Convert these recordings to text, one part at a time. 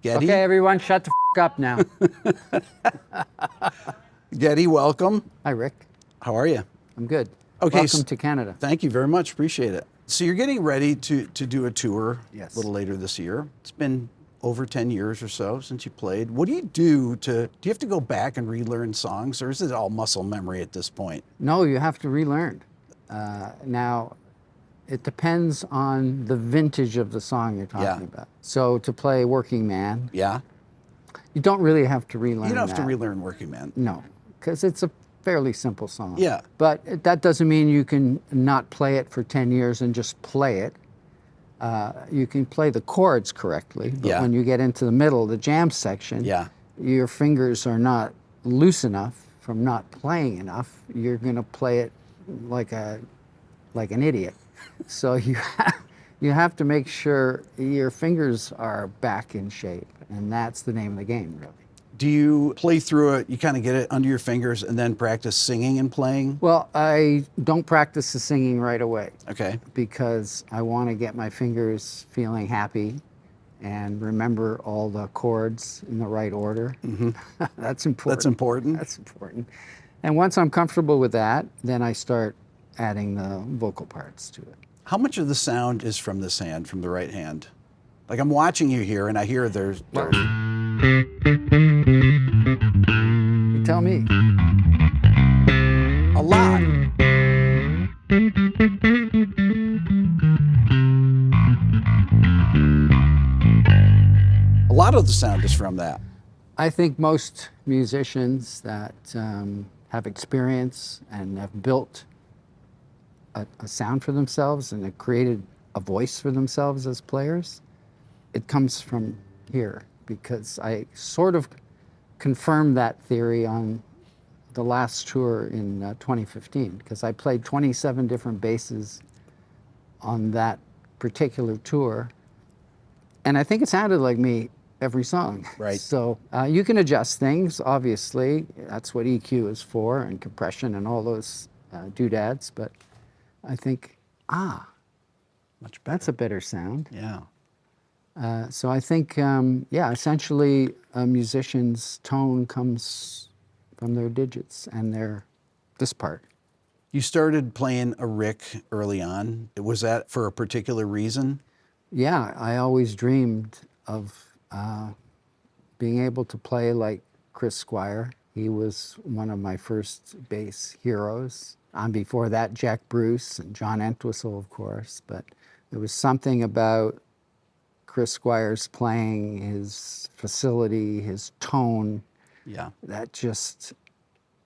Geddy? Okay, everyone, shut the up now. Geddy, welcome. Hi, Rick. How are you? I'm good. Okay, Welcome to Canada. Thank you very much. Appreciate it. So you're getting ready to do a tour Yes. a little later this year. It's been over 10 years or so since you played. What do you do you have to go back and relearn songs, or is it all muscle memory at this point? No, you have to relearn. Now, it depends on the vintage of the song you're talking about. So to play Working Man, Yeah? you don't really have to relearn You don't have to that. relearn Working Man. No, because it's a fairly simple song. Yeah. But that doesn't mean you can not play it for 10 years and just play it. You can play the chords correctly, but Yeah. when you get into the middle, the jam section, Yeah. your fingers are not loose enough from not playing enough. You're going to play it like an idiot. So you have to make sure your fingers are back in shape, and that's the name of the game, really. Do you play through it, you kind of get it under your fingers, and then practice singing and playing? Well, I don't practice the singing right away. Okay. Because I want to get my fingers feeling happy and remember all the chords in the right order. Mm-hmm. That's important. That's important? That's important. And once I'm comfortable with that, then I start adding the vocal parts to it. How much of the sound is from this hand, from the right hand? Like, I'm watching you here, and I hear there's... You tell me. A lot. A lot of the sound is from that. I think most musicians that have experience and have built a sound for themselves and have created a voice for themselves as players, it comes from here, because I sort of confirmed that theory on the last tour in 2015, because I played 27 different basses on that particular tour, and I think it sounded like me every song. Right. So you can adjust things, obviously. That's what EQ is for, and compression and all those doodads, but I think, Much better. that's a better sound. Yeah. So I think, essentially a musician's tone comes from their digits and this part. You started playing a Rick early on. Was that for a particular reason? Yeah, I always dreamed of being able to play like Chris Squire. He was one of my first bass heroes. Before that, Jack Bruce and John Entwistle, of course. But there was something about Chris Squire's playing, his facility, his tone, Yeah. that just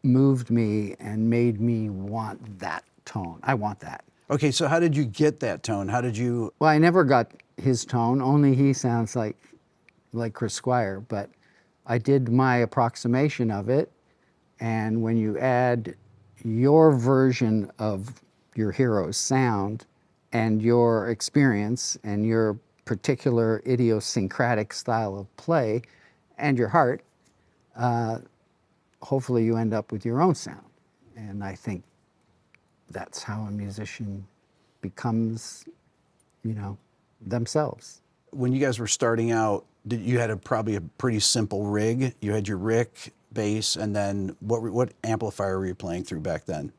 moved me and made me want that tone. I want that. Okay, so how did you get that tone? How did you... Well, I never got his tone, only he sounds like Chris Squire, but I did my approximation of it, and when you add your version of your hero's sound and your experience and your particular idiosyncratic style of play and your heart, hopefully you end up with your own sound. And I think that's how a musician becomes, themselves. When you guys were starting out, you had probably a pretty simple rig. You had your Rick, bass, and then what amplifier were you playing through back then?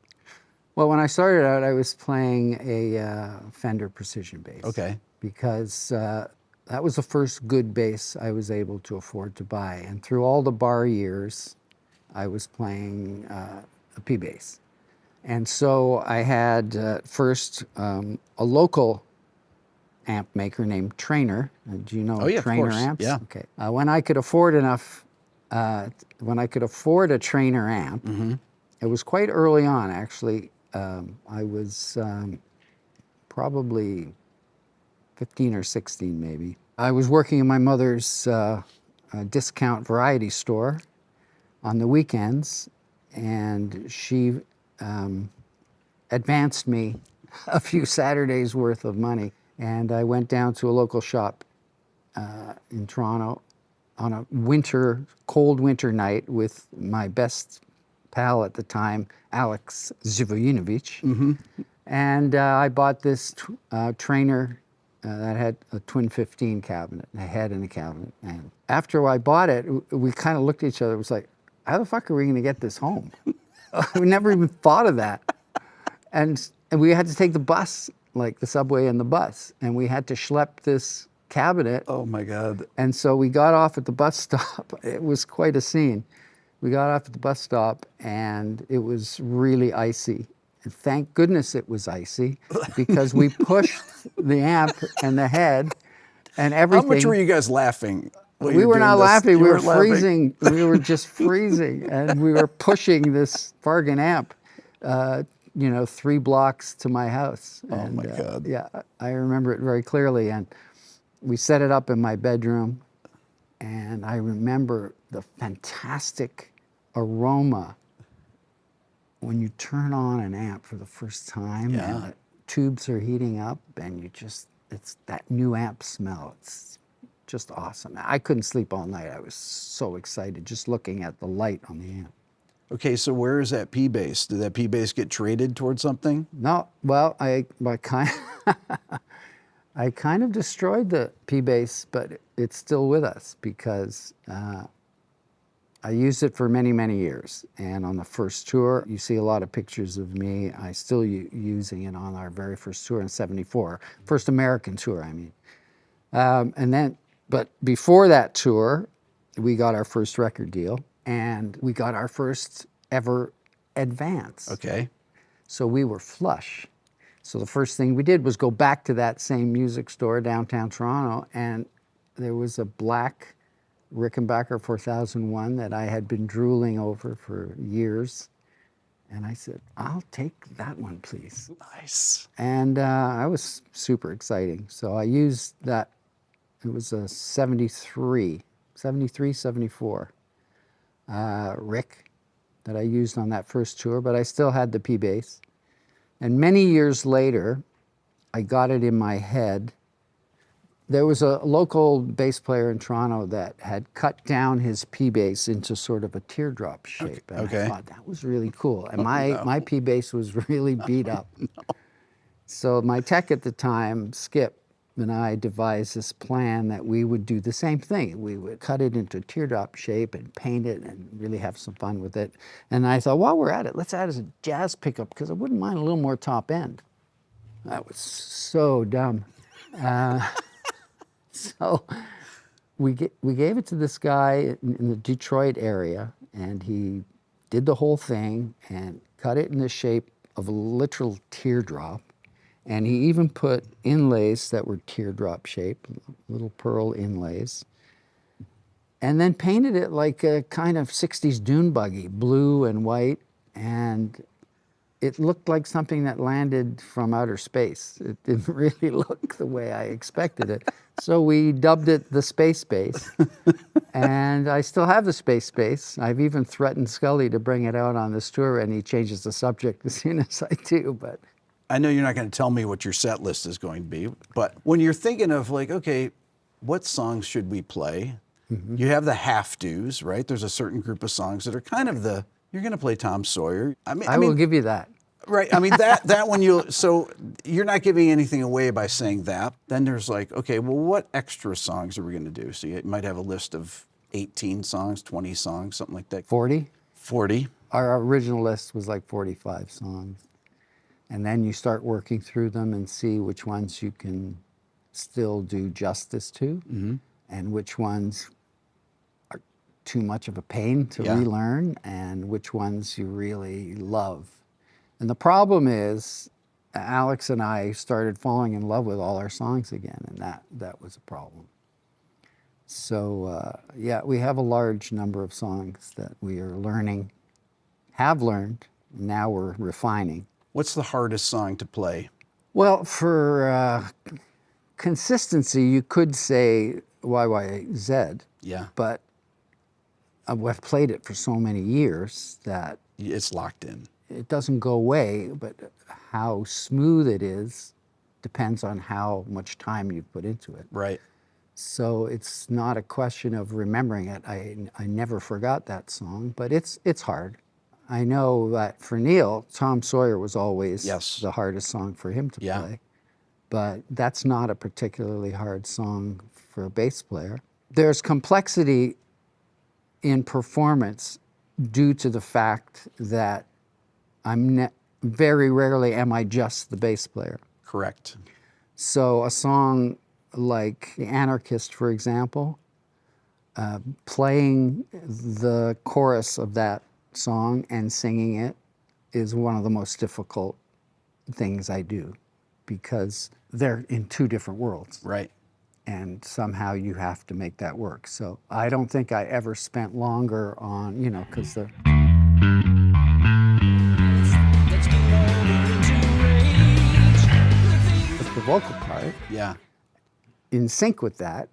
Well, when I started out, I was playing a Fender Precision bass. Okay. Because that was the first good bass I was able to afford to buy. And through all the bar years, I was playing a P bass. And so I had first a local amp maker named Trainer. Do you know Oh, yeah, of Trainer course. amps? Yeah. Okay. When I could afford a Trainer amp, Mm-hmm. it was quite early on, actually. I was probably 15 or 16, maybe. I was working in my mother's discount variety store on the weekends, and she advanced me a few Saturdays worth of money. And I went down to a local shop in Toronto on a cold winter night with my best pal at the time, Alex Lifeson. Mm-hmm. And I bought this Trainer that had a twin 15 cabinet, a head and a cabinet. And after I bought it, we kind of looked at each other. It was like, how the fuck are we going to get this home? We never even thought of that. And we had to take the bus, like the subway and the bus, and we had to schlep this cabinet. Oh my God. And so we got off at the bus stop. It was quite a scene. We got off at the bus stop and it was really icy. And thank goodness it was icy because we pushed the amp and the head and everything. How much were you guys laughing? We were not laughing. We were freezing. We were just freezing. And we were pushing this bargain amp, 3 blocks to my house. Oh and, my God. Yeah, I remember it very clearly. And we set it up in my bedroom. And I remember the fantastic aroma when you turn on an amp for the first time and the tubes are heating up and it's that new amp smell. It's just awesome. I couldn't sleep all night. I was so excited just looking at the light on the amp. Okay, so where is that P bass? Did that P bass get traded towards something? No, well, I kind of destroyed the P bass, but it's still with us because I used it for many, many years. And on the first tour, you see a lot of pictures of me. I still using it on our very first tour in '74, first American tour, I mean. But before that tour, we got our first record deal and we got our first ever advance. Okay. So we were flush. So the first thing we did was go back to that same music store downtown Toronto, and there was a black Rickenbacker 4001 that I had been drooling over for years. And I said, I'll take that one, please. Nice. And I was super exciting. So I used that. It was a 73, 74 Rick that I used on that first tour, but I still had the P bass. And many years later, I got it in my head. There was a local bass player in Toronto that had cut down his P bass into sort of a teardrop shape. And I thought that was really cool. And my P bass was really beat up. So my tech at the time, Skip, and I devised this plan that we would do the same thing. We would cut it into teardrop shape and paint it and really have some fun with it. And I thought, while we're at it, let's add a jazz pickup because I wouldn't mind a little more top end. That was so dumb. So we gave it to this guy in the Detroit area, and he did the whole thing and cut it in the shape of a literal teardrop. And he even put inlays that were teardrop shaped, little pearl inlays, and then painted it like a kind of 60s dune buggy, blue and white, and it looked like something that landed from outer space. It didn't really look the way I expected it. So we dubbed it the Space Bass, and I still have the Space Bass. I've even threatened Scully to bring it out on this tour, and he changes the subject as soon as I do, but. I know you're not going to tell me what your set list is going to be, but when you're thinking of like, okay, what songs should we play? Mm-hmm. You have the have-tos, right? There's a certain group of songs that are kind of you're going to play Tom Sawyer. I mean, will give you that. Right. I mean, that one so you're not giving anything away by saying that. Then there's like, okay, well, what extra songs are we going to do? So you might have a list of 18 songs, 20 songs, something like that. 40? 40. Our original list was like 45 songs. And then you start working through them and see which ones you can still do justice to, and which ones are too much of a pain to relearn, and which ones you really love. And the problem is, Alex and I started falling in love with all our songs again, and that was a problem. So we have a large number of songs that we are learning, have learned, now we're refining. What's the hardest song to play? Well, for consistency, you could say YYZ. Yeah. But I've played it for so many years that it's locked in. It doesn't go away, but how smooth it is depends on how much time you put into it. Right. So it's not a question of remembering it. I never forgot that song, but it's hard. I know that for Neil, Tom Sawyer was always the hardest song for him to play but that's not a particularly hard song for a bass player. There's complexity in performance due to the fact that very rarely am I just the bass player. Correct. So a song like The Anarchist, for example, playing the chorus of that song and singing it is one of the most difficult things I do, because they're in two different worlds. Right. And somehow you have to make that work. So I don't think I ever spent longer on, because the vocal part, Yeah. in sync with that,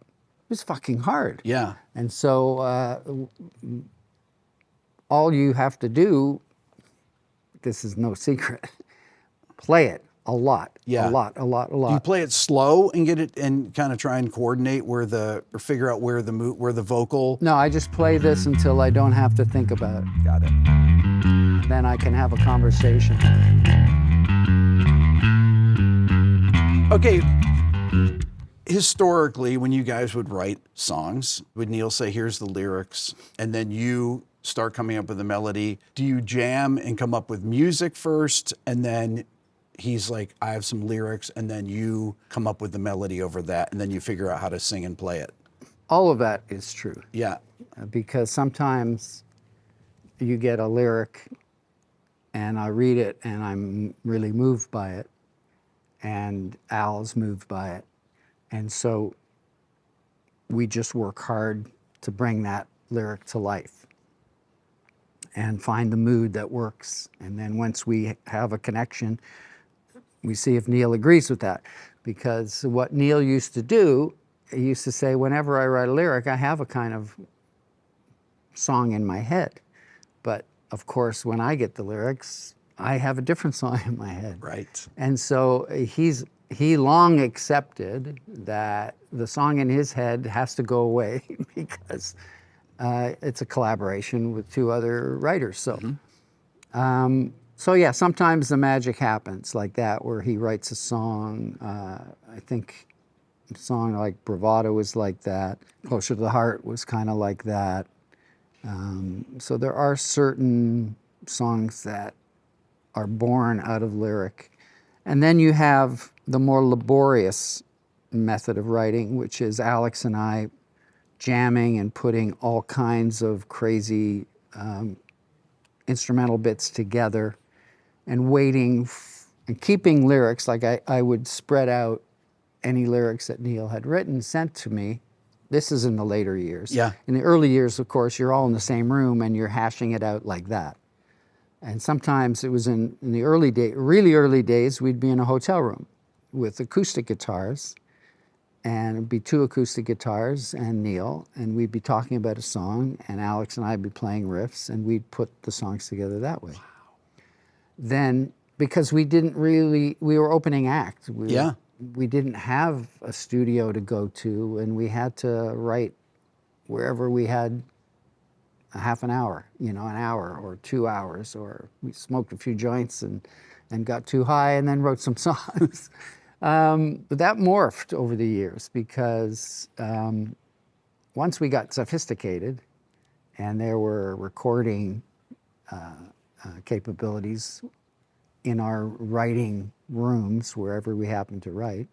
was fucking hard. Yeah. And so all you have to do, this is no secret, play it a lot. Yeah. A lot. Do you play it slow and get it and kind of try and coordinate or figure out where the vocal? No, I just play this until I don't have to think about it. Got it. Then I can have a conversation. Okay. Historically, when you guys would write songs, would Neil say, here's the lyrics, and then you start coming up with a melody? Do you jam and come up with music first, and then he's like, I have some lyrics, and then you come up with the melody over that, and then you figure out how to sing and play it? All of that is true. Yeah. Because sometimes you get a lyric and I read it and I'm really moved by it, and Al's moved by it. And so we just work hard to bring that lyric to life and find the mood that works. And then once we have a connection, we see if Neil agrees with that. Because what Neil used to do, he used to say, whenever I write a lyric, I have a kind of song in my head. But of course, when I get the lyrics, I have a different song in my head. Right. And so he long accepted that the song in his head has to go away because it's a collaboration with two other writers. So, so yeah, sometimes the magic happens like that, where he writes a song. I think a song like Bravado was like that. Closer to the Heart was kind of like that. So there are certain songs that are born out of lyric. And then you have the more laborious method of writing, which is Alex and I jamming and putting all kinds of crazy instrumental bits together and waiting and keeping lyrics. Like I would spread out any lyrics that Neil had written, sent to me. This is in the later years. Yeah. In the early years, of course, you're all in the same room and you're hashing it out like that. And sometimes it was in the really early days, we'd be in a hotel room with acoustic guitars, and it'd be two acoustic guitars and Neil, and we'd be talking about a song, and Alex and I'd be playing riffs, and we'd put the songs together that way. Wow. Then, because we were opening act. We didn't have a studio to go to, and we had to write wherever we had a half an hour, an hour or 2 hours, or we smoked a few joints and got too high and then wrote some songs. But that morphed over the years because once we got sophisticated and there were recording capabilities in our writing rooms, wherever we happened to write,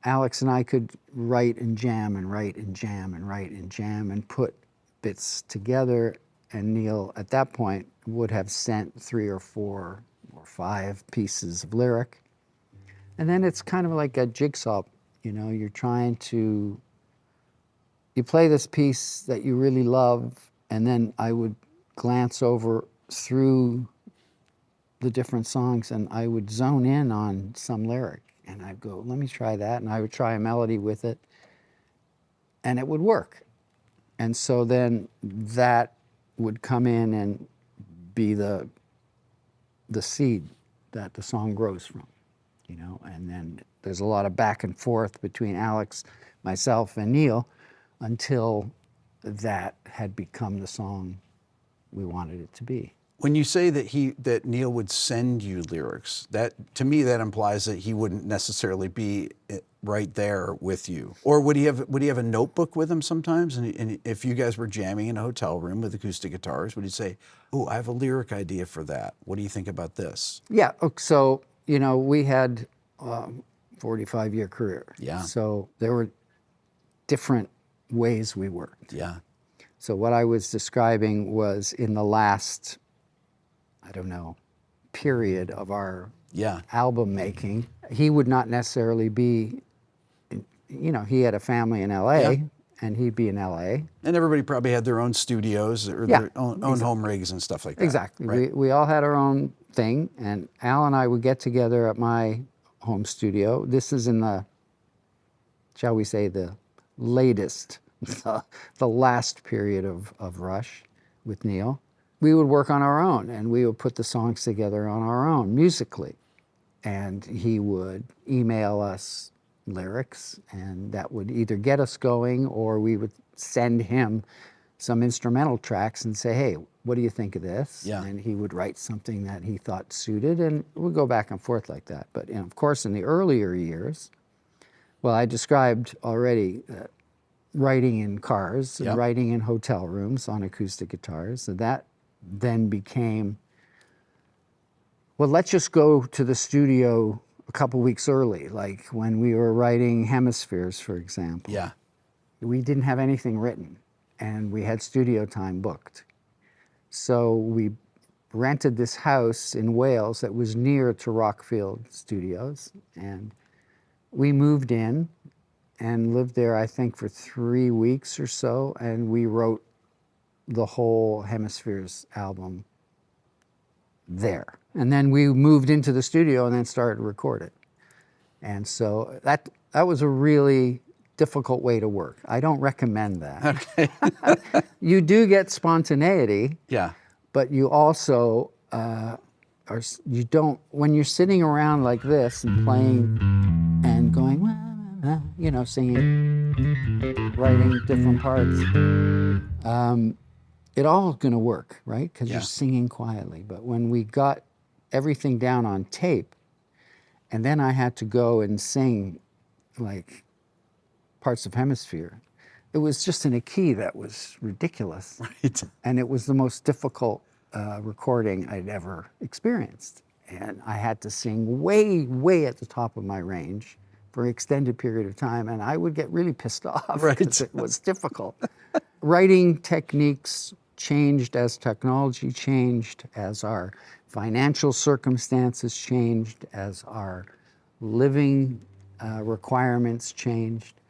Alex and I could write and jam and write and jam and write and jam and put bits together, and Neil at that point would have sent 3 or 4 or 5 pieces of lyric. And then it's kind of like a jigsaw, you're trying to, you play this piece that you really love, and then I would glance over through the different songs and I would zone in on some lyric and I'd go, let me try that, and I would try a melody with it and it would work. And so then that would come in and be the seed that the song grows from, and then there's a lot of back and forth between Alex, myself, and Neil until that had become the song we wanted it to be. When you say that Neil would send you lyrics, that to me that implies that he wouldn't necessarily be right there with you. Or would he have a notebook with him sometimes? And if you guys were jamming in a hotel room with acoustic guitars, would he say, "Oh, I have a lyric idea for that. What do you think about this?" Yeah. So, we had 45-year career. Yeah. So there were different ways we worked. Yeah. So what I was describing was in the last, I don't know, period of our album making. He would not necessarily be, he had a family in LA, and he'd be in LA. And everybody probably had their own studios or their own home rigs and stuff like that. Exactly. Right? We all had our own thing, and Al and I would get together at my home studio. This is in the, shall we say, the latest, the last period of Rush with Neil. We would work on our own, and we would put the songs together on our own musically. And he would email us lyrics, and that would either get us going, or we would send him some instrumental tracks and say, "Hey, what do you think of this?" Yeah. And he would write something that he thought suited, and we'd go back and forth like that. But of course, in the earlier years, well, I described already writing in cars and writing in hotel rooms on acoustic guitars. And that then became, well, let's just go to the studio a couple weeks early, like when we were writing Hemispheres, for example. Yeah. We didn't have anything written, and we had studio time booked. So we rented this house in Wales that was near to Rockfield Studios, and we moved in and lived there, I think, for 3 weeks or so, and we wrote the whole Hemispheres album there. And then we moved into the studio and then started to record it. And so that was a really difficult way to work. I don't recommend that. Okay. You do get spontaneity. Yeah. But you also you don't, when you're sitting around like this and playing and going, singing, writing different parts, it all going to work, right? Because you're singing quietly. But when we got everything down on tape, and then I had to go and sing like parts of Hemisphere, it was just in a key that was ridiculous. Right. And it was the most difficult recording I'd ever experienced. And I had to sing way, way at the top of my range for an extended period of time, and I would get really pissed off because it was difficult. Writing techniques changed as technology changed, as our financial circumstances changed, as our living requirements changed.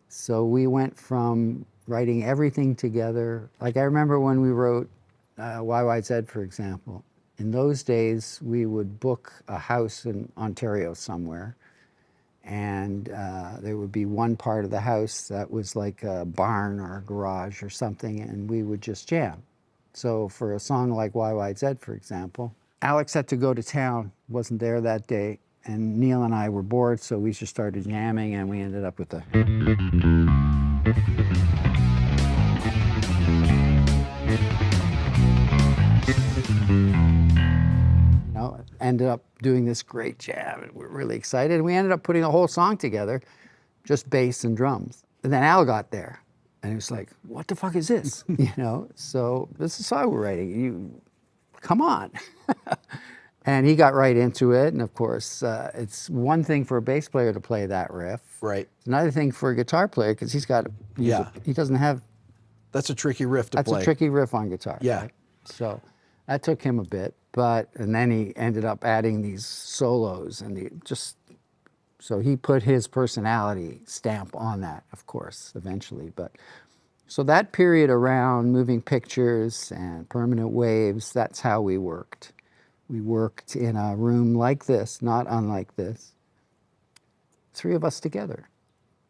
So we went from writing everything together. Like I remember when we wrote YYZ, for example. In those days, we would book a house in Ontario somewhere, and there would be one part of the house that was like a barn or a garage or something, and we would just jam. So for a song like YYZ, for example, Alex had to go to town, wasn't there that day, and Neil and I were bored, so we just started jamming, and we ended up with the... ended up doing this great jam, and we're really excited. And we ended up putting a whole song together, just bass and drums. And then Al got there, and he was like, "What the fuck is this?" So this is songwriting. You, come on. And he got right into it. And of course, it's one thing for a bass player to play that riff. Right. It's another thing for a guitar player, because he doesn't have. That's a tricky riff to play. That's a tricky riff on guitar. Yeah. Right? So that took him a bit. And then he ended up adding these solos, and so he put his personality stamp on that, of course, eventually. But so that period around Moving Pictures and Permanent Waves, that's how we worked. We worked in a room like this, not unlike this, 3 of us together.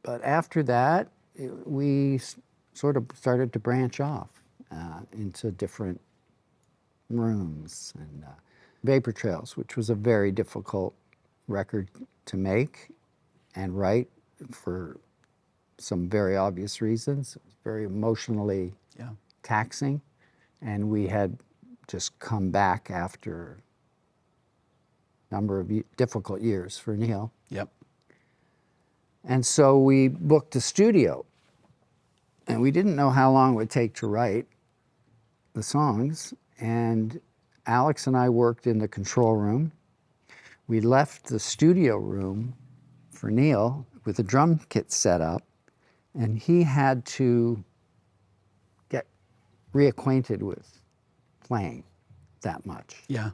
But after that, we sort of started to branch off into different rooms, and Vapor Trails, which was a very difficult record to make and write for some very obvious reasons. It was very emotionally taxing, and we had just come back after a number of difficult years for Neil. Yep. And so we booked a studio, and we didn't know how long it would take to write the songs. And Alex and I worked in the control room. We left the studio room for Neil with the drum kit set up, and he had to get reacquainted with playing that much. Yeah.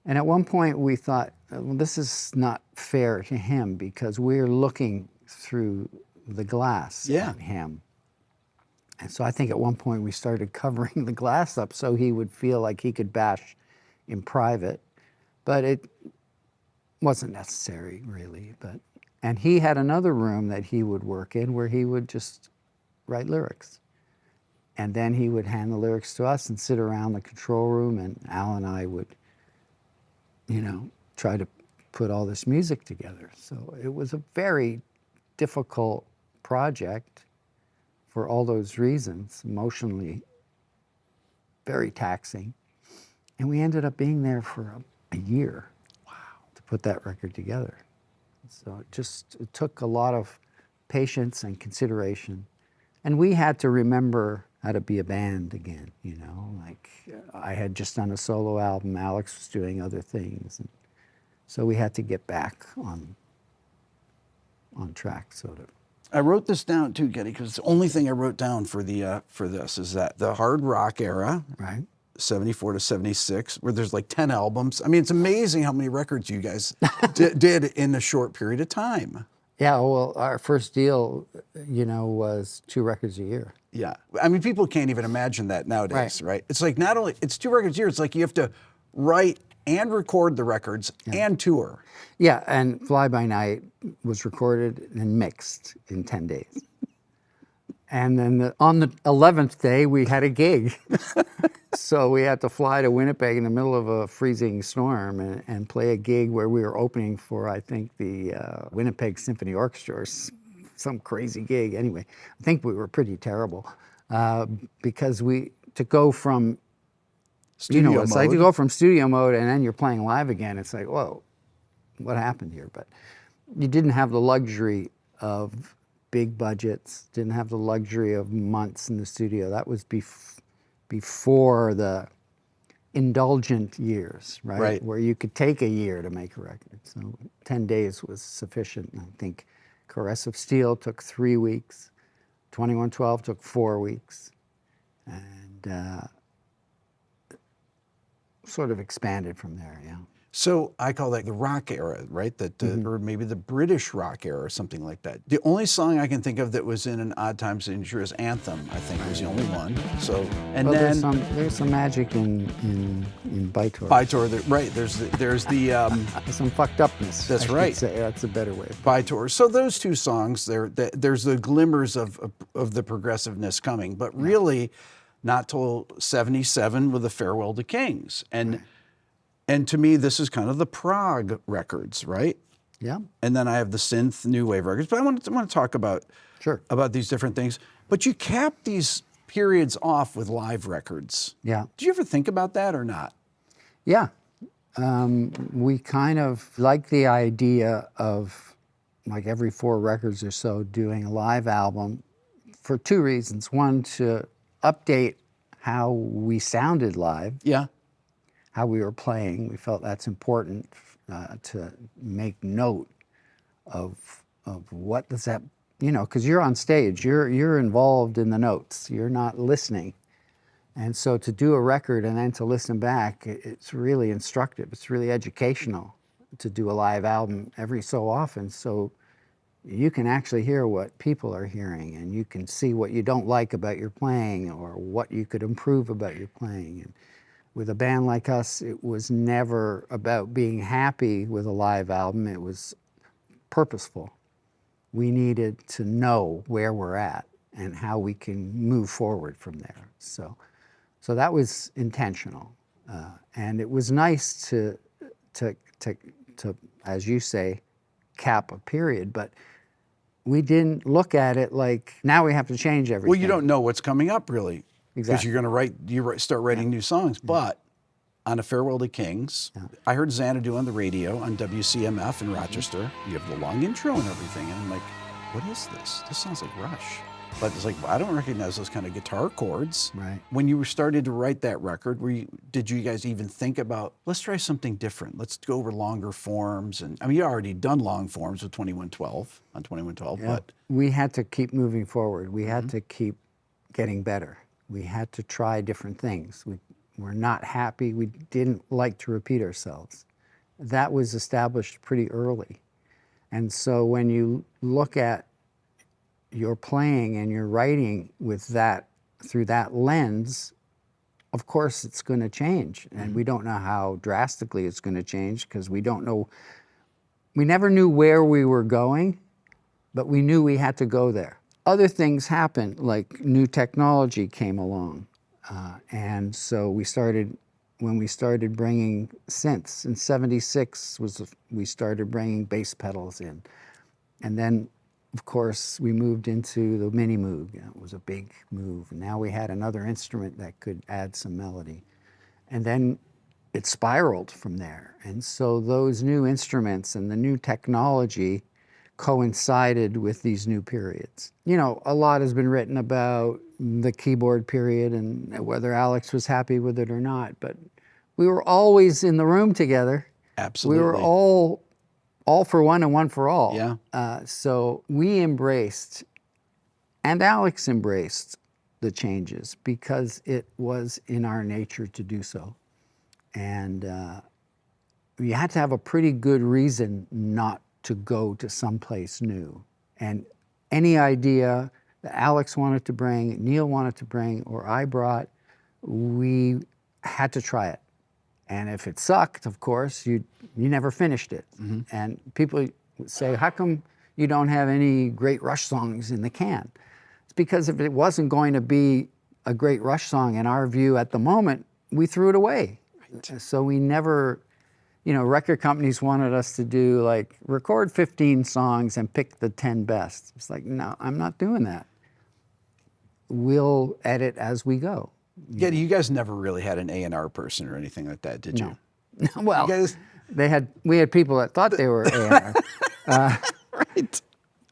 And at one point we thought, well, this is not fair to him because we're looking through the glass at him. And so I think at one point we started covering the glass up so he would feel like he could bash in private, but it wasn't necessary really. And he had another room that he would work in where he would just write lyrics. And then he would hand the lyrics to us and sit around the control room, and Al and I would, try to put all this music together. So it was a very difficult project for all those reasons, emotionally very taxing. And we ended up being there for a year. Wow. To put that record together. So it took a lot of patience and consideration. And we had to remember how to be a band again, like I had just done a solo album, Alex was doing other things. And so we had to get back on track, sort of. I wrote this down too, Geddy, because the only thing I wrote down for this is that the hard rock era, Right. 74 to 76, where there's like 10 albums. I mean, it's amazing how many records you guys did in a short period of time. Yeah, well, our first deal, was 2 records a year. Yeah. I mean, people can't even imagine that nowadays, right? It's like not only, it's 2 records a year, it's like you have to write and record the records and tour. Yeah, and Fly By Night was recorded and mixed in 10 days. And then on the 11th day, we had a gig. So we had to fly to Winnipeg in the middle of a freezing storm and play a gig where we were opening for, I think, the Winnipeg Symphony Orchestra, or some crazy gig. Anyway, I think we were pretty terrible because to go from Studio it's mode. like to go from studio mode and then you're playing live again. It's like, whoa, what happened here? But you didn't have the luxury of big budgets, didn't have the luxury of months in the studio. That was before the indulgent years, right? Right. Where you could take a year to make a record. So 10 days was sufficient. And I think Caress of Steel took 3 weeks, 2112 took 4 weeks, and sort of expanded from there, yeah. So I call that the rock era, right? Or maybe the British rock era or something like that. The only song I can think of that was in an Odd Times signature is Anthem, I think was the only one. So, and Well, then there's some magic in Beato. Beato, right? There's the There's some fucked upness. That's I should right. say. That's a better way. Beato. So those 2 songs, there's the glimmers of the progressiveness coming, but really not till 77 with the Farewell to Kings. And to me, this is kind of the prog records, right? Yeah. And then I have the synth new wave records. But I want to talk about these different things. But you cap these periods off with live records. Yeah. Did you ever think about that or not? Yeah. We kind of like the idea of, like, every 4 records or so doing a live album for 2 reasons. One, to update how we sounded live. Yeah. How we were playing. We felt that's important to make note of what does that, because you're on stage, you're involved in the notes, you're not listening. And so to do a record and then to listen back, it's really instructive, it's really educational to do a live album every so often, so you can actually hear what people are hearing, and you can see what you don't like about your playing or what you could improve about your playing. And with a band like us, it was never about being happy with a live album. It was purposeful. We needed to know where we're at and how we can move forward from there. So that was intentional, and it was nice to, as you say, cap a period. But we didn't look at it like now we have to change everything. Well, you don't know what's coming up, really. because exactly. you're going to start writing new songs. But on A Farewell to Kings, I heard Xanadu on the radio on WCMF in Rochester. You have the long intro and everything, and I'm like, what is this? This sounds like Rush. But it's like, well, I don't recognize those kind of guitar chords. Right. When you were started to write that record, did you guys even think about, let's try something different? Let's go over longer forms. And I mean, you already done long forms with 2112 on 2112, but we had to keep moving forward. We had to keep getting better. We had to try different things. We were not happy. We didn't like to repeat ourselves. That was established pretty early. And so when you look at your playing and your writing with that, through that lens, of course it's going to change. And we don't know how drastically it's going to change because we don't know, we never knew where we were going, but we knew we had to go there. Other things happened, like new technology came along. And so when we started bringing synths, in '76 we started bringing bass pedals in. And then, of course, we moved into the Mini Moog. It was a big move. Now we had another instrument that could add some melody. And then it spiraled from there. And so those new instruments and the new technology coincided with these new periods. You know, a lot has been written about the keyboard period and whether Alex was happy with it or not, but we were always in the room together. absolutely. We were all for one and one for all. Yeah. So we embraced, and Alex embraced, the changes because it was in our nature to do so. And you had to have a pretty good reason not to go to someplace new. And any idea that Alex wanted to bring, Neil wanted to bring, or I brought, we had to try it. And if it sucked, of course, you never finished it. And people would say, how come you don't have any great Rush songs in the can? It's because if it wasn't going to be a great Rush song in our view at the moment, we threw it away. Right. So we never, you know, record companies wanted us to do like, record 15 songs and pick the 10 best. It's like, no, I'm not doing that. We'll edit as we go. Yeah, you guys never really had an A&R person or anything like that, did you? No. Well, You guys... we had people that thought they were A&R. Right.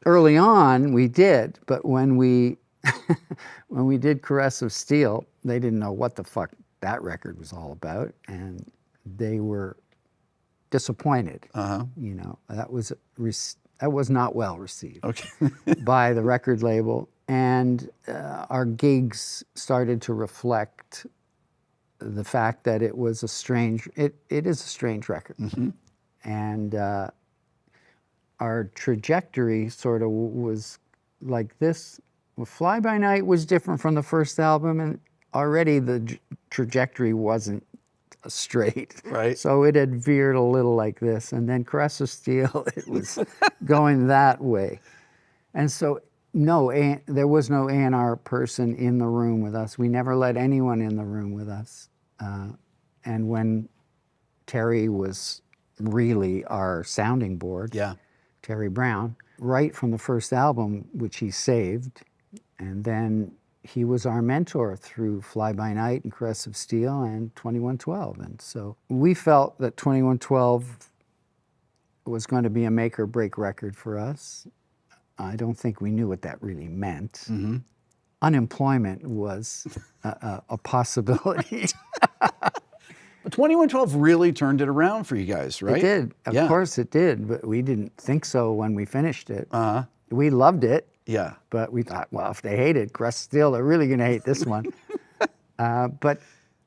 Early on, we did, but when we did Caress of Steel, they didn't know what the fuck that record was all about, and they were disappointed. You know, that was not well received by the record label. And our gigs started to reflect the fact that it was a strange, it is a strange record. And our trajectory sort of was like this. Well, Fly By Night was different from the first album, and already the trajectory wasn't straight. Right. So it had veered a little like this. And then Caress of Steel, it was going that way. And so no, there was no A&R person in the room with us. We never let anyone in the room with us. And when Terry was really our sounding board, Terry Brown, right from the first album, which he saved, and then he was our mentor through Fly By Night and Caress of Steel and 2112. And so we felt that 2112 was going to be a make or break record for us. I don't think we knew what that really meant. Unemployment was a possibility. But 2112 really turned it around for you guys, right? It did. Of course it did, but we didn't think so when we finished it. Uh-huh. We loved it. Yeah. But we thought, well, if they hate it, Caress of Steel, they're really going to hate this one. But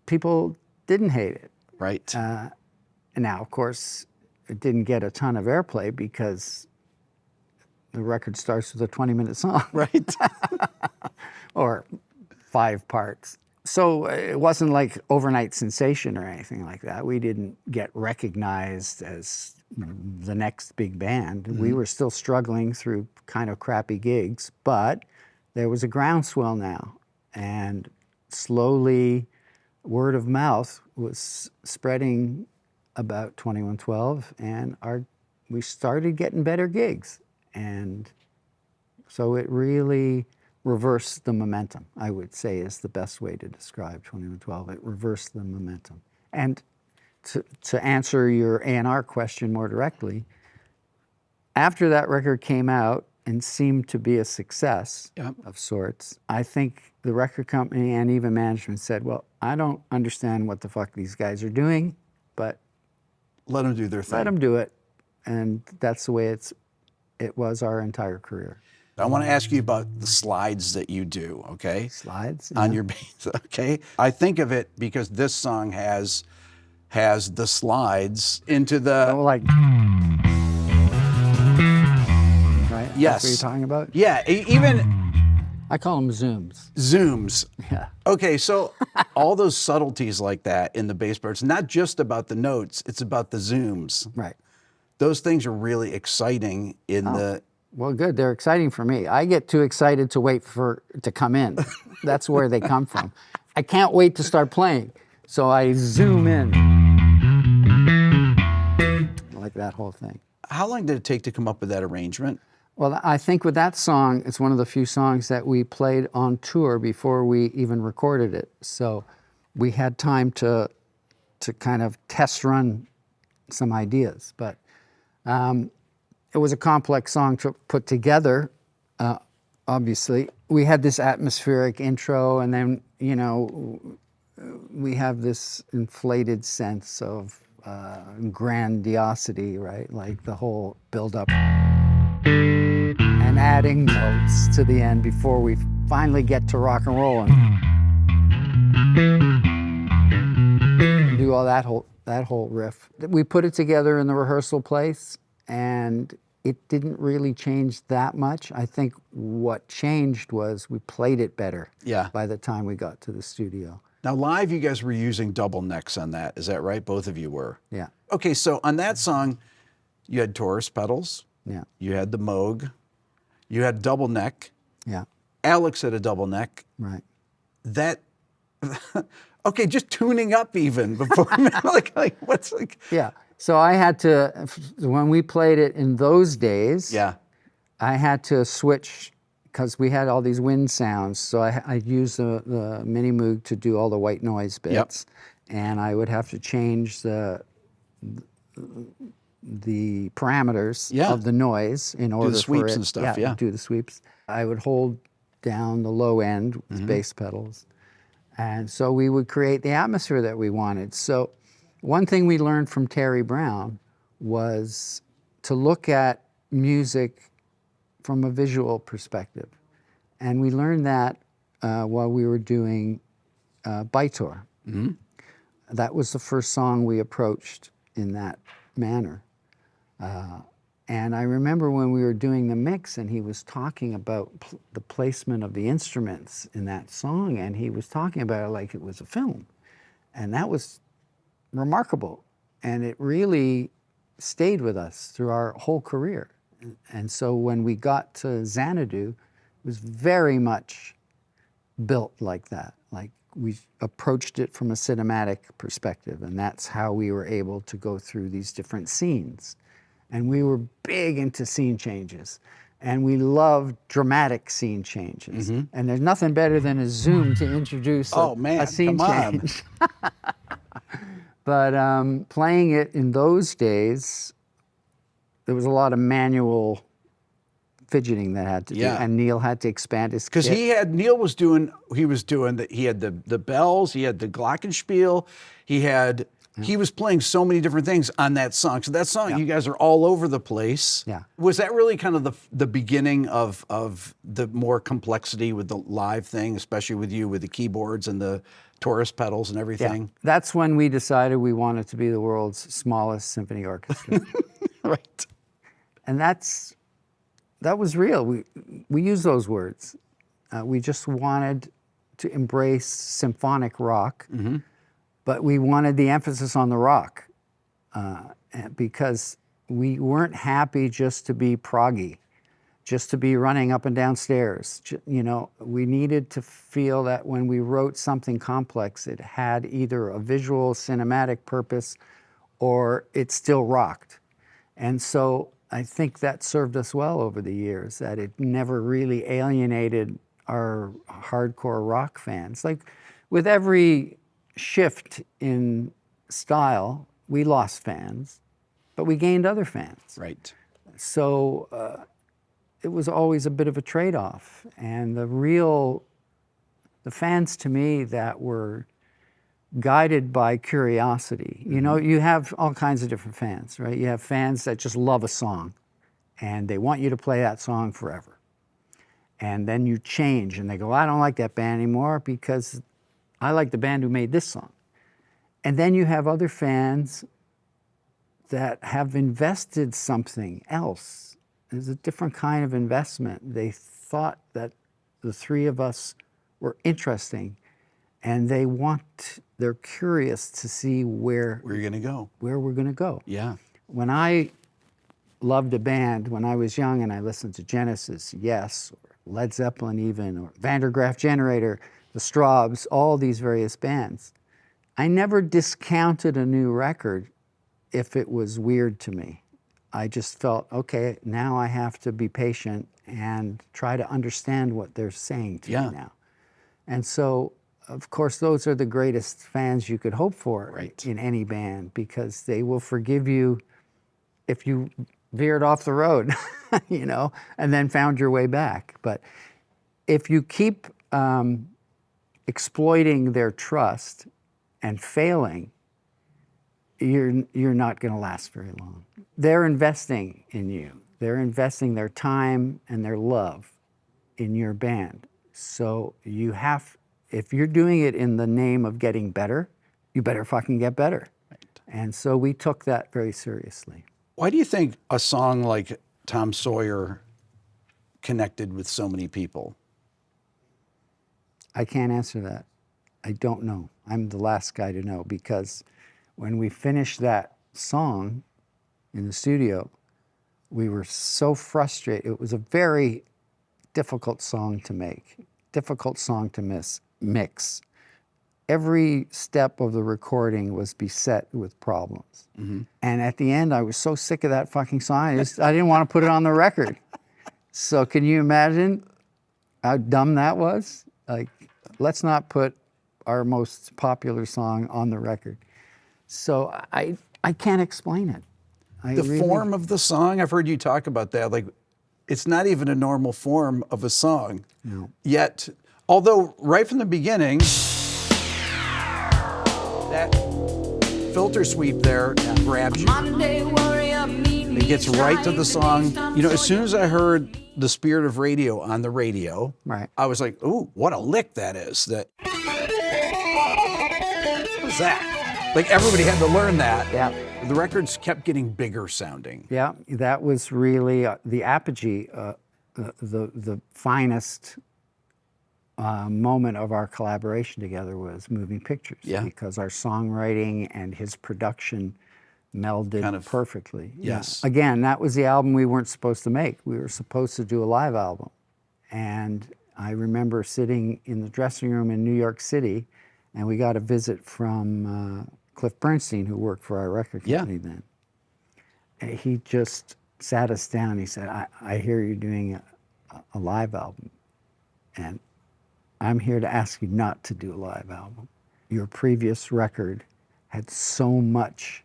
people didn't hate it. Right. And now, of course, it didn't get a ton of airplay because the record starts with a 20-minute song. Right. Or 5 parts. So it wasn't like overnight sensation or anything like that. We didn't get recognized as the next big band. We were still struggling through kind of crappy gigs, but there was a groundswell now. And slowly, word of mouth was spreading about 2112, and we started getting better gigs. And so it really reversed the momentum, I would say, is the best way to describe 2112. It reversed the momentum. And to answer your A&R question more directly, after that record came out and seemed to be a success of sorts, I think the record company and even management said, well, I don't understand what the fuck these guys are doing, but let them do their thing. let them do it. And that's the way it was our entire career. I want to ask you about the slides that you do, okay? Slides? On Yeah. your bass, okay? I think of it because this song has the slides into the... Oh, like... Right? Yes. That's what you're talking about? Yeah, even I call them zooms. zooms. Yeah. Okay, so all those subtleties like that in the bass part, it's not just about the notes, it's about the zooms. Right. Those things are really exciting in the... Well, good. They're exciting for me. I get too excited to wait to come in. That's where they come from. I can't wait to start playing, so I zoom in. Like that whole thing. How long did it take to come up with that arrangement? Well, I think with that song, it's one of the few songs that we played on tour before we even recorded it. So we had time to kind of test run some ideas. But it was a complex song to put together, obviously. We had this atmospheric intro, and then, you know, we have this inflated sense of grandiosity, right? Like the whole build-up. And adding notes to the end before we finally get to rock and roll and do all that whole riff. We put it together in the rehearsal place, and it didn't really change that much. I think what changed was we played it better by the time we got to the studio. Now, live, you guys were using double necks on that. Is that right? Both of you were? Yeah. Okay, so on that song, you had Taurus pedals. Yeah. You had the Moog. You had double neck. Yeah. Alex had a double neck. Right. That, okay, just tuning up even before, like what's like. Yeah. So I had to, when we played it in those days, I had to switch because we had all these wind sounds. So I used the Mini Moog to do all the white noise bits. And I would have to change the parameters of the noise in order do the sweeps for it, and stuff. Yeah, do the sweeps. I would hold down the low end with bass pedals, and so we would create the atmosphere that we wanted. So one thing we learned from Terry Brown was to look at music from a visual perspective, and we learned that while we were doing Beato. That was the first song we approached in that manner. And I remember when we were doing the mix and he was talking about the placement of the instruments in that song, and he was talking about it like it was a film. And that was remarkable. And it really stayed with us through our whole career. And so when we got to Xanadu, it was very much built like that. Like we approached it from a cinematic perspective, and that's how we were able to go through these different scenes. And we were big into scene changes, and we loved dramatic scene changes. And there's nothing better than a zoom to introduce a scene change. But playing it in those days, there was a lot of manual fidgeting that had to do, and Neil had to expand his kit. Because Neil was doing he had the bells, he had the glockenspiel, he was playing so many different things on that song. So that song, you guys are all over the place. Yeah. Was that really kind of the beginning of the more complexity with the live thing, especially with you with the keyboards and the Taurus pedals and everything? Yeah. That's when we decided we wanted to be the world's smallest symphony orchestra. Right. And that was real. We used those words. We just wanted to embrace symphonic rock, but we wanted the emphasis on the rock because we weren't happy just to be proggy, just to be running up and down stairs. You know, we needed to feel that when we wrote something complex, it had either a visual cinematic purpose or it still rocked. And so I think that served us well over the years, that it never really alienated are hardcore rock fans. Like with every shift in style, we lost fans, but we gained other fans. Right. So it was always a bit of a trade-off. And the fans to me that were guided by curiosity. You know, you have all kinds of different fans, right? You have fans that just love a song and they want you to play that song forever. And then you change and they go, I don't like that band anymore because I like the band who made this song. And then you have other fans that have invested something else. There's a different kind of investment. They thought that the three of us were interesting, and they're curious to see where you're going to go. Where we're going to go. Yeah. When I loved a band when I was young and I listened to Genesis, Yes, or Led Zeppelin even, or Vandergraaf Generator, the Strawbs, all these various bands, I never discounted a new record if it was weird to me. I just felt, okay, now I have to be patient and try to understand what they're saying to me now. And so, of course, those are the greatest fans you could hope for in any band, because they will forgive you if you veered off the road, you know, and then found your way back. But if you keep exploiting their trust and failing, you're not going to last very long. They're investing in you. They're investing their time and their love in your band. So you have, if you're doing it in the name of getting better, you better fucking get better. Right. And so we took that very seriously. Why do you think a song like Tom Sawyer connected with so many people? I can't answer that. I don't know. I'm the last guy to know, because when we finished that song in the studio, we were so frustrated. It was a very difficult song to make, difficult song to mix. Every step of the recording was beset with problems. Mm-hmm. And at the end, I was so sick of that fucking song, I didn't want to put it on the record. So can you imagine how dumb that was? Like, let's not put our most popular song on the record. So I can't explain it. The form of the song, I've heard you talk about that. Like, it's not even a normal form of a song. No. Yet, although right from the beginning, that filter sweep there grabs you. It gets right to the song. You know, as soon as I heard The Spirit of Radio on the radio, right, I was like, ooh, what a lick that is. What was that? Like, everybody had to learn that. Yeah. The records kept getting bigger sounding. Yeah, that was really the apogee, the finest moment of our collaboration together was Moving Pictures. Yeah. Because our songwriting and his production melded perfectly. Yes. Yeah. Again, that was the album we weren't supposed to make. We were supposed to do a live album. And I remember sitting in the dressing room in New York City, and we got a visit from Cliff Bernstein, who worked for our record company then. And he just sat us down. He said, I hear you're doing a live album, and I'm here to ask you not to do a live album. Your previous record had so much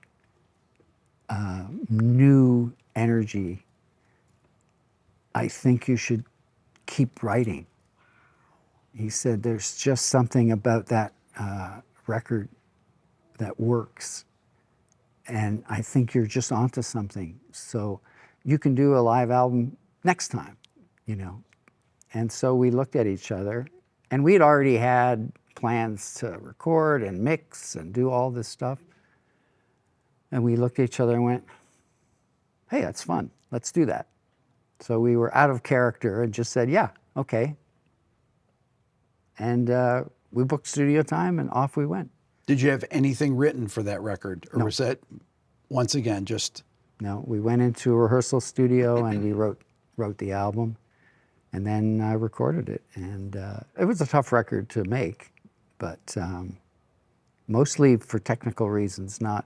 new energy. I think you should keep writing. He said, there's just something about that record that works. And I think you're just onto something. So you can do a live album next time, you know. And so we looked at each other, and we'd already had plans to record and mix and do all this stuff. And we looked at each other and went, hey, that's fun. Let's do that. So we were out of character and just said, yeah, okay. And we booked studio time, and off we went. Did you have anything written for that record? Or was that, once again, just... No, we went into a rehearsal studio and we wrote the album, and then I recorded it. And it was a tough record to make, but mostly for technical reasons, not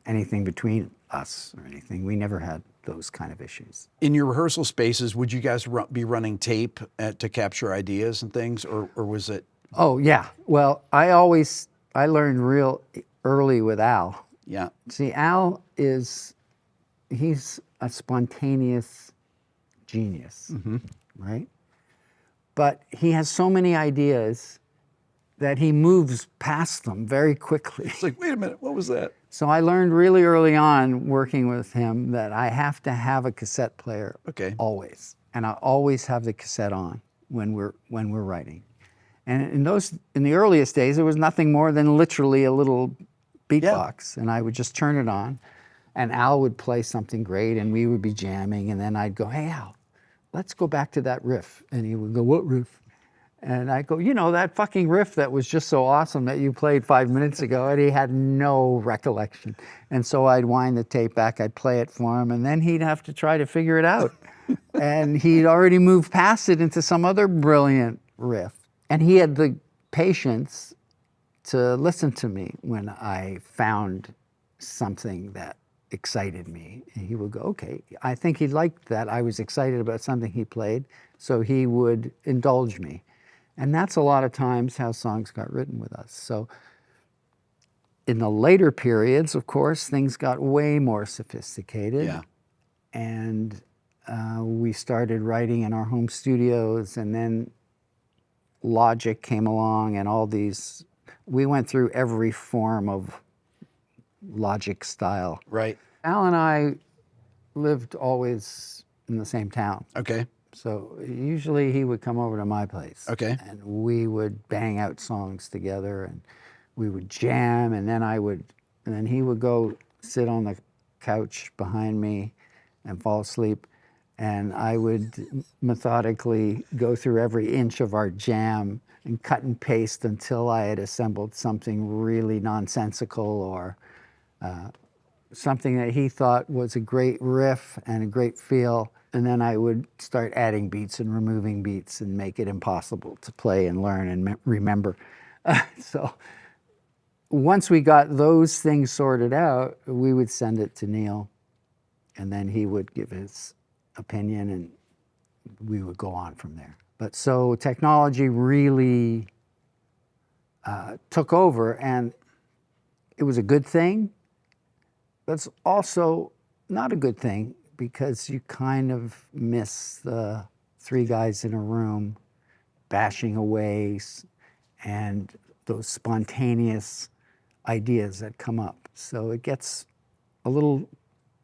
anything between us or anything. We never had those kind of issues. In your rehearsal spaces, would you guys be running tape to capture ideas and things, or was it? Oh yeah. Well, I learned real early with Al. Yeah. See, he's a spontaneous genius, right? But he has so many ideas that he moves past them very quickly. It's like, wait a minute, what was that? So I learned really early on working with him that I have to have a cassette player always. And I always have the cassette on when we're writing. And in the earliest days, it was nothing more than literally a little beatbox. And I would just turn it on, and Al would play something great, and we would be jamming, and then I'd go, hey, Al, let's go back to that riff. And he would go, what riff? And I go, that fucking riff that was just so awesome that you played 5 minutes ago. And he had no recollection. And so I'd wind the tape back, I'd play it for him, and then he'd have to try to figure it out. And he'd already moved past it into some other brilliant riff. And he had the patience to listen to me when I found something that excited me. And he would go, okay, I think he liked that I was excited about something he played, so he would indulge me. And that's a lot of times how songs got written with us. So in the later periods, of course, things got way more sophisticated. Yeah. And we started writing in our home studios, and then Logic came along and all these, we went through every form of Logic style. Right. Al and I lived always in the same town. Okay. So usually he would come over to my place. Okay. And we would bang out songs together, and we would jam, and then he would go sit on the couch behind me and fall asleep. And I would methodically go through every inch of our jam and cut and paste until I had assembled something really nonsensical or something that he thought was a great riff and a great feel. And then I would start adding beats and removing beats and make it impossible to play and learn and remember. So once we got those things sorted out, we would send it to Neil, and then he would give his opinion, and we would go on from there. But so technology really took over, and it was a good thing, but it's also not a good thing because you kind of miss the three guys in a room bashing away and those spontaneous ideas that come up. So it gets a little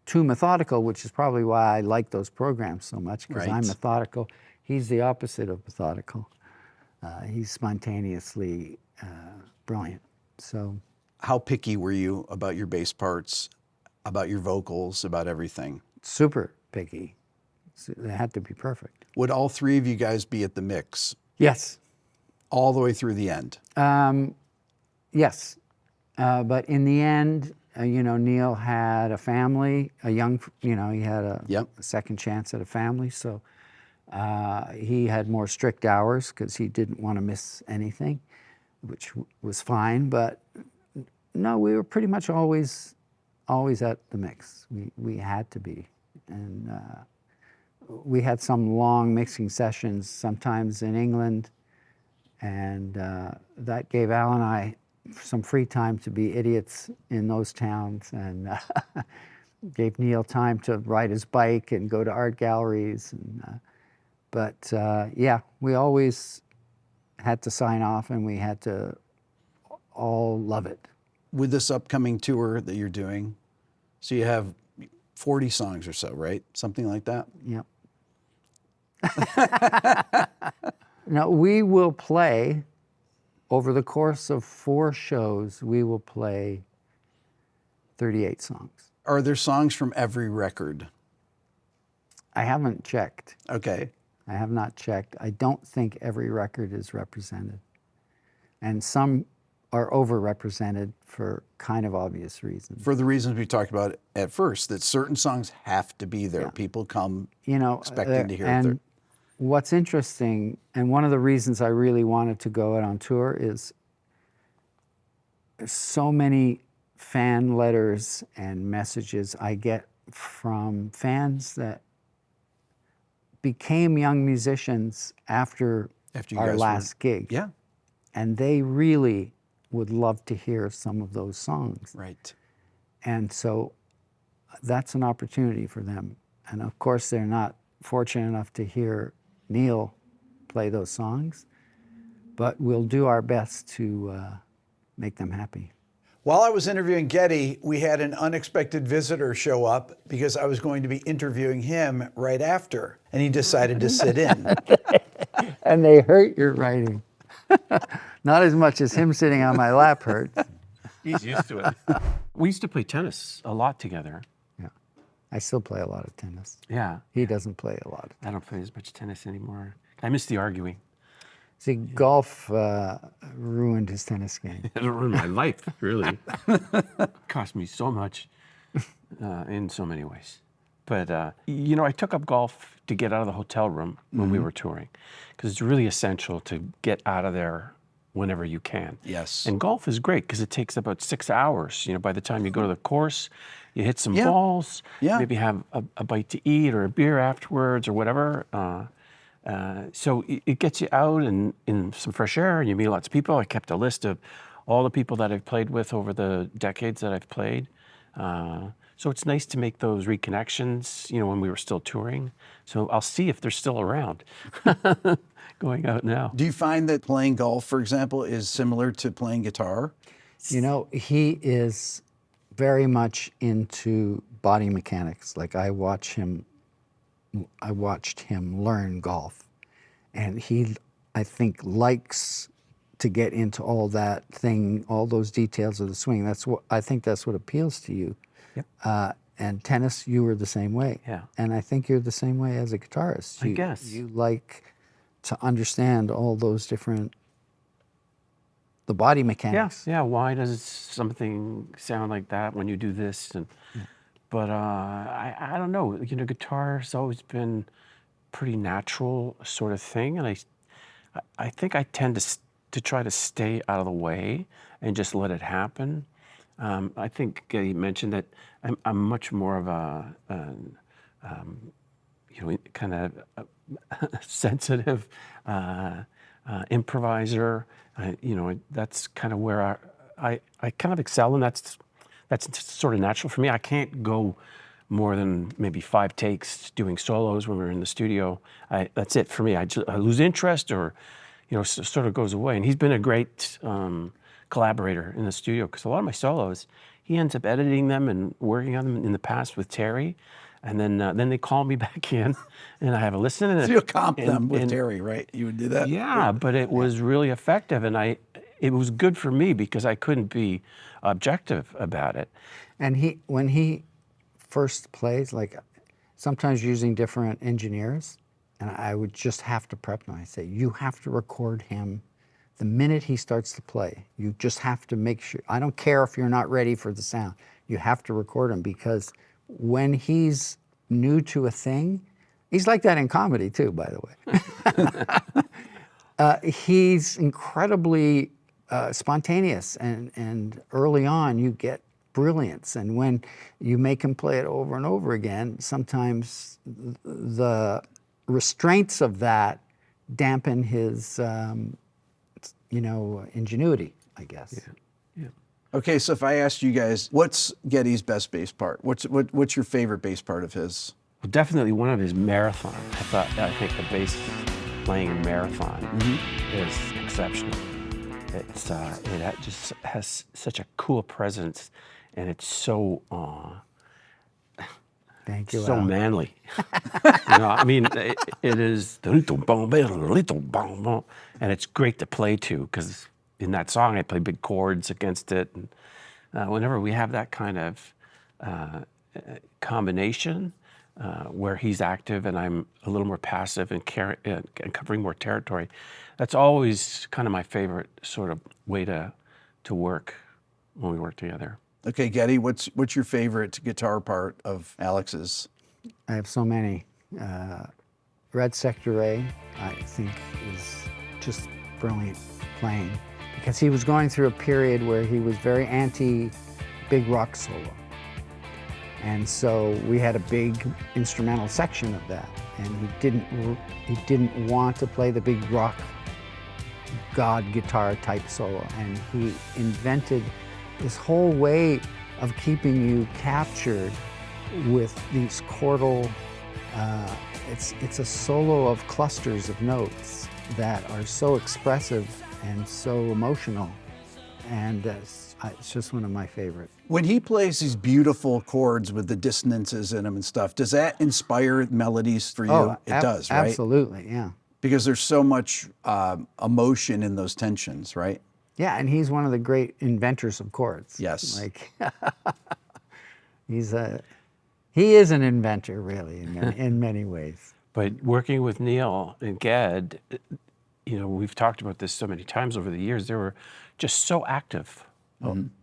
too methodical, which is probably why I like those programs so much, because I'm methodical. He's the opposite of methodical. He's spontaneously brilliant. So, how picky were you about your bass parts, about your vocals, about everything? Super picky. So they had to be perfect. Would all three of you guys be at the mix? Yes. All the way through the end? Yes. But in the end, Neil had a family, he had a second chance at a family. So he had more strict hours because he didn't want to miss anything, which was fine. But no, we were pretty much always at the mix. We had to be. And we had some long mixing sessions, sometimes in England. And that gave Al and I some free time to be idiots in those towns, and gave Neil time to ride his bike and go to art galleries. And, but we always had to sign off, and we had to all love it. With this upcoming tour that you're doing, so you have 40 songs or so, right? Something like that? Yep. Now, we will play, over the course of 4 shows, we will play 38 songs. Are there songs from every record? I haven't checked. Okay. I have not checked. I don't think every record is represented. And some are overrepresented for kind of obvious reasons. For the reasons we talked about at first, that certain songs have to be there. Yeah. People come expecting to hear and what's interesting, and one of the reasons I really wanted to go out on tour, is so many fan letters and messages I get from fans that became young musicians after After you our guys last gig. Yeah. And they really would love to hear some of those songs. Right. And so that's an opportunity for them. And of course, they're not fortunate enough to hear Neil play those songs, but we'll do our best to make them happy. While I was interviewing Geddy, we had an unexpected visitor show up because I was going to be interviewing him right after, and he decided to sit in. And they hurt your writing. Not as much as him sitting on my lap hurts. He's used to it. We used to play tennis a lot together. Yeah. I still play a lot of tennis. Yeah. He doesn't play a lot. I don't play as much tennis anymore. I miss the arguing. See, golf ruined his tennis game. It ruined my life, really. Cost me so much in so many ways. But, I took up golf to get out of the hotel room when we were touring, because it's really essential to get out of there whenever you can. Yes. And golf is great because it takes about 6 hours. By the time you go to the course, you hit some Yeah. balls, Yeah. maybe have a bite to eat or a beer afterwards or whatever. So it gets you out and in some fresh air, and you meet lots of people. I kept a list of all the people that I've played with over the decades that I've played. So it's nice to make those reconnections, when we were still touring. So I'll see if they're still around going out now. Do you find that playing golf, for example, is similar to playing guitar? He is very much into body mechanics. Like I watched him learn golf, and he, I think, likes to get into all those details of the swing. I think that's what appeals to you. Yeah. And tennis, you were the same way. Yeah. And I think you're the same way as a guitarist. I guess. You like to understand all those the body mechanics. Yeah. Why does something sound like that when you do this? But I don't know. Guitar's always been pretty natural sort of thing, and I think I tend to try to stay out of the way and just let it happen. I think Geddy mentioned that I'm much more of a kind of sensitive improviser. That's kind of where I kind of excel, and that's sort of natural for me. I can't go more than maybe 5 takes doing solos when we're in the studio. That's it for me. I lose interest, or sort of goes away. And he's been a great collaborator in the studio, because a lot of my solos, he ends up editing them and working on them in the past with Terry, and then they call me back in, and I have a listen. And So you comp them with Terry, right? You would do that? Yeah, but it was really effective, and it was good for me because I couldn't be objective about it. And when he first plays, like sometimes using different engineers, and I would just have to prep him. I say, you have to record him the minute he starts to play. You just have to make sure. I don't care if you're not ready for the sound. You have to record him, because when he's new to a thing, he's like that in comedy too, by the way. He's incredibly spontaneous, and early on you get brilliance. And when you make him play it over and over again, sometimes the restraints of that dampen his ingenuity, I guess. Yeah. Okay, so if I asked you guys, what's Geddy's best bass part? What's your favorite bass part of his? Well, definitely one of his marathon. I think the bass playing in marathon is exceptional. It just has such a cool presence, and it's so Thank you, so Al. manly. It is the little bong, and it's great to play to, because in that song I play big chords against it, and whenever we have that kind of combination where he's active and I'm a little more passive and covering more territory, that's always kind of my favorite sort of way to work when we work together. Okay, Geddy, what's your favorite guitar part of Alex's? I have so many. Red Sector A, I think, is just brilliant playing, because he was going through a period where he was very anti big rock solo. And so we had a big instrumental section of that, and he didn't want to play the big rock god guitar type solo, and he invented this whole way of keeping you captured with these chordal, it's a solo of clusters of notes that are so expressive and so emotional, and it's just one of my favorites. When he plays these beautiful chords with the dissonances in them and stuff, does that inspire melodies for you? It does, right? Absolutely, yeah. Because there's so much emotion in those tensions, right? Yeah, and he's one of the great inventors of chords. Yes. Like, he is an inventor, really, in many ways. But working with Neil and Ged, you know, we've talked about this so many times over the years. They were just so active,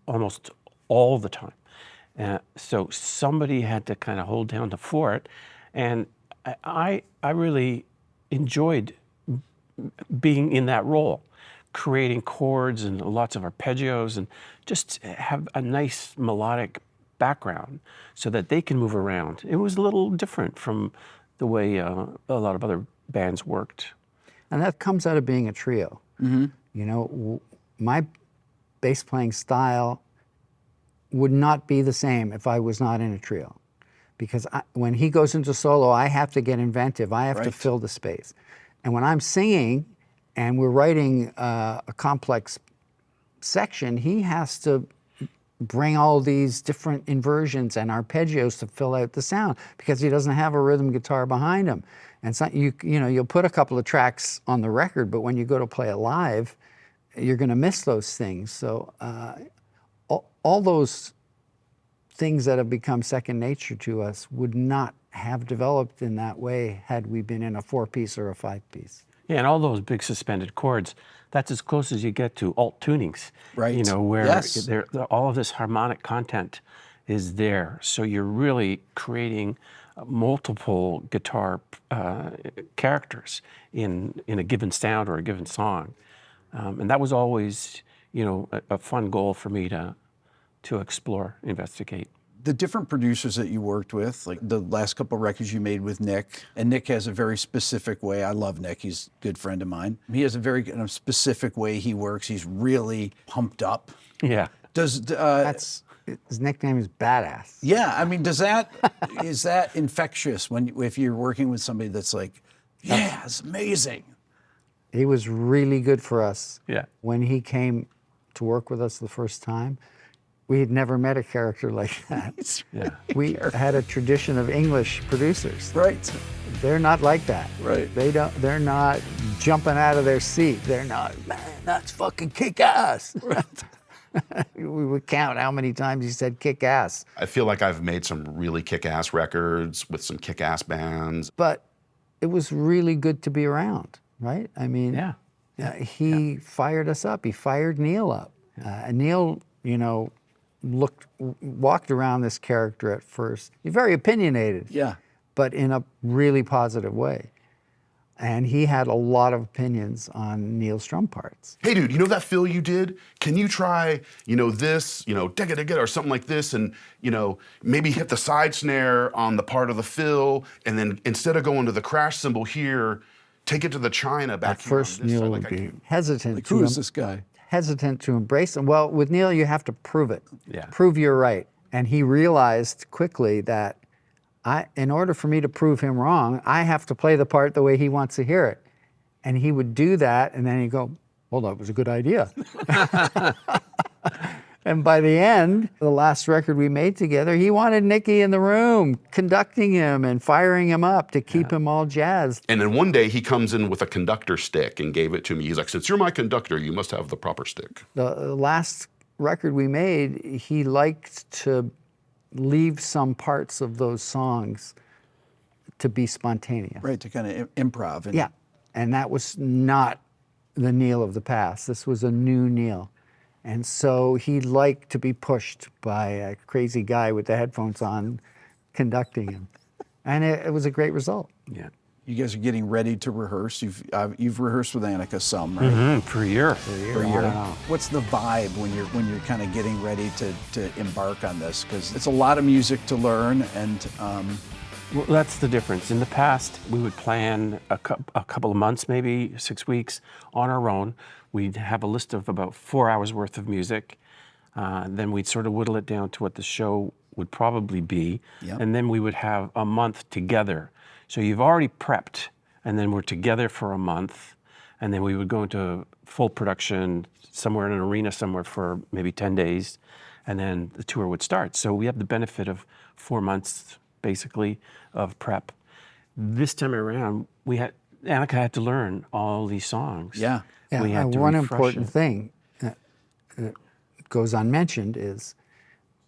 almost all the time. So somebody had to kind of hold down the fort, and I really enjoyed being in that role, creating chords and lots of arpeggios, and just have a nice melodic background so that they can move around. It was a little different from the way a lot of other bands worked. And that comes out of being a trio. You know, my bass playing style would not be the same if I was not in a trio. Because when he goes into solo, I have to get inventive. I have to fill the space. And when I'm singing and we're writing a complex section, he has to bring all these different inversions and arpeggios to fill out the sound, because he doesn't have a rhythm guitar behind him. And so you know, you'll put a couple of tracks on the record, but when you go to play it live, you're going to miss those things. So all those things that have become second nature to us would not have developed in that way had we been in a 4-piece or a 5-piece. Yeah, and all those big suspended chords, that's as close as you get to alt tunings. Right. You know, where Yes. all of this harmonic content is there. So you're really creating multiple guitar characters in a given sound or a given song. And that was always, you know, a fun goal for me to explore, investigate. The different producers that you worked with, like the last couple of records you made with Nick, and Nick has a very specific way. I love Nick. He's a good friend of mine. He has a very specific way he works. He's really pumped up. Yeah. His nickname is Badass. Yeah, I mean, is that infectious if you're working with somebody that's like, yeah, it's amazing. He was really good for us. Yeah. When he came to work with us the first time, we had never met a character like that. Yeah. We had a tradition of English producers. Right. They're not like that. Right. They're not jumping out of their seat. They're not, man, that's fucking kick ass. Right. We would count how many times he said kick ass. I feel like I've made some really kick-ass records with some kick-ass bands. But it was really good to be around, right? I mean, he fired us up. He fired Neil up. And Neil, you know, walked around this character at first. He's very opinionated. Yeah. But in a really positive way. And he had a lot of opinions on Neil's drum parts. Hey, dude, you know that fill you did? Can you try, you know, this, you know, digga or something like this, and, you know, maybe hit the side snare on the part of the fill, and then instead of going to the crash cymbal here, take it to the China back At here on first, this Neil side. would Like, be hesitant Like, to who is this guy? hesitant to embrace them. Well, with Neil, you have to prove it. Yeah. Prove you're right. And he realized quickly that in order for me to prove him wrong, I have to play the part the way he wants to hear it. And he would do that, and then he'd go, well, that was a good idea. And by the end, the last record we made together, he wanted Nicky in the room, conducting him and firing him up to keep him all jazzed. And then one day he comes in with a conductor stick and gave it to me. He's like, since you're my conductor, you must have the proper stick. The last record we made, he liked to leave some parts of those songs to be spontaneous. Right, to kind of improv. And Yeah, and that was not the Neil of the past. This was a new Neil. And so he liked to be pushed by a crazy guy with the headphones on conducting him. And it was a great result. Yeah. you guys are getting ready to rehearse. You've rehearsed with Annika some, right? For a year. For a year. What's the vibe when you're kind of getting ready to embark on this? Because it's a lot of music to learn, and Well, that's the difference. In the past, we would plan a couple of months, maybe 6 weeks on our own. We'd have a list of about 4 hours worth of music. Then we'd sort of whittle it down to what the show would probably be. Yep. And then we would have a month together. So you've already prepped, and then we're together for a month. And then we would go into full production somewhere in an arena somewhere for maybe 10 days. And then the tour would start. So we have the benefit of 4 months, basically, of prep. This time around, Annika had to learn all these songs. Yeah. Yeah, We had and to one refresh important it. thing that goes unmentioned is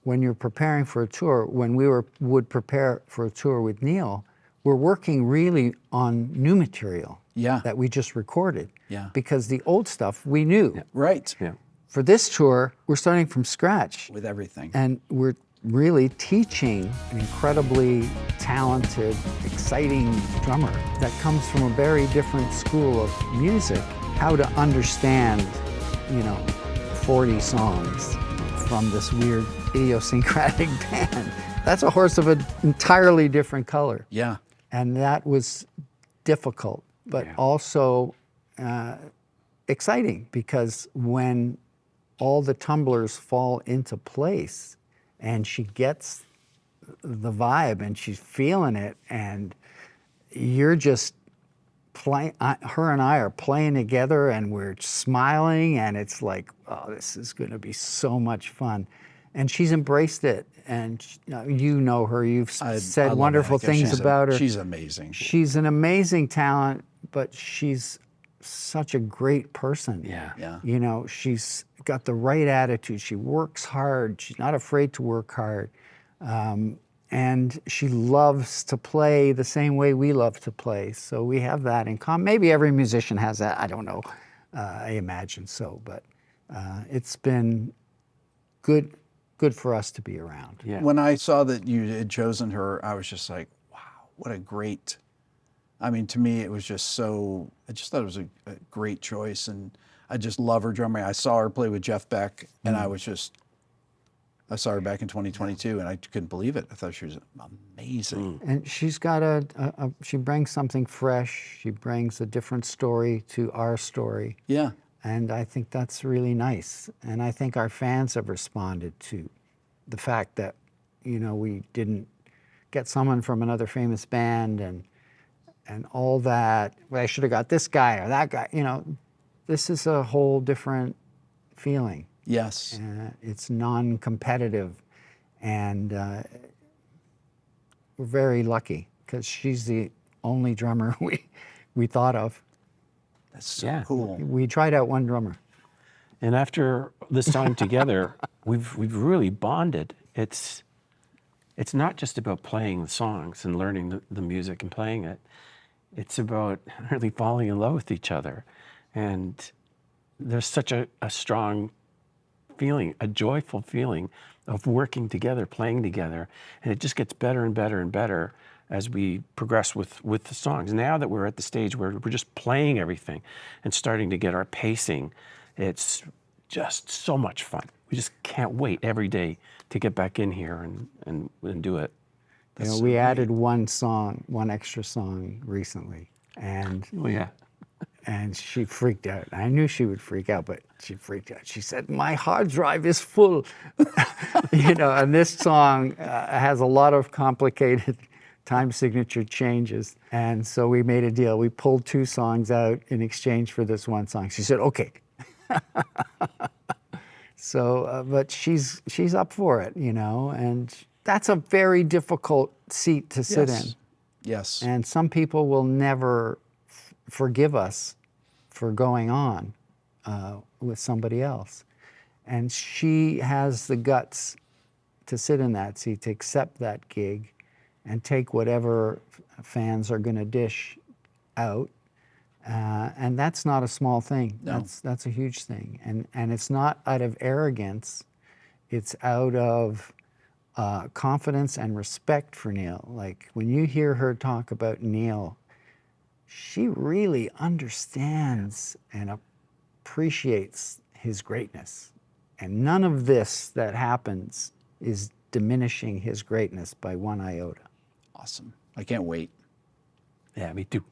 when you're preparing for a tour, when we would prepare for a tour with Neil, we're working really on new material Yeah. that we just recorded. Yeah. Because the old stuff we knew. right, Yeah. For this tour, we're starting from scratch. with everything. And we're really teaching an incredibly talented, exciting drummer that comes from a very different school of music, how to understand, 40 songs from this weird idiosyncratic band. That's a horse of an entirely different color. Yeah. And that was difficult, but Yeah. also exciting, because when all the tumblers fall into place and she gets the vibe and she's feeling it, and you're just playing, her and I are playing together and we're smiling, and it's like, oh, this is going to be so much fun. And she's embraced it, and you know her, you've I said love wonderful Annika. things about her. She's amazing. She's an amazing talent, but she's such a great person. Yeah. Yeah. She's got the right attitude. She works hard. She's not afraid to work hard. And she loves to play the same way we love to play. So we have that in common. Maybe every musician has that. I don't know. I imagine so. But it's been good for us to be around. Yeah. When I saw that you had chosen her, I was just like, wow, what a great, to me, it was just so, I just thought it was a great choice. And I just love her drumming. I saw her play with Jeff Beck, and I saw her back in 2022, and I couldn't believe it. I thought she was amazing. And she's got she brings something fresh. She brings a different story to our story. Yeah. And I think that's really nice. And I think our fans have responded to the fact that, we didn't get someone from another famous band and all that. Well, I should have got this guy or that guy. This is a whole different feeling. Yes. It's non-competitive. And we're very lucky because she's the only drummer we thought of. That's so Yeah. cool. We tried out one drummer. And after this time together, we've really bonded. It's not just about playing the songs and learning the music and playing it. It's about really falling in love with each other. And there's such a strong feeling, a joyful feeling of working together, playing together. And it just gets better and better and better as we progress with the songs. Now that we're at the stage where we're just playing everything and starting to get our pacing, it's just so much fun. We just can't wait every day to get back in here and do it. We added one extra song recently, and Oh yeah. and she freaked out. I knew she would freak out, but she freaked out. She said, "My hard drive is full," And this song has a lot of complicated time signature changes, and so we made a deal. We pulled 2 songs out in exchange for this one song. She said, "Okay." So, but she's up for it, and that's a very difficult seat to sit in. Yes. And some people will never forgive us for going on with somebody else. And she has the guts to sit in that seat, to accept that gig and take whatever fans are going to dish out. And that's not a small thing. No. That's a huge thing. And it's not out of arrogance. It's out of confidence and respect for Neil. Like when you hear her talk about Neil, she really understands and appreciates his greatness. And none of this that happens is diminishing his greatness by one iota. Awesome. I can't wait. Yeah, me too.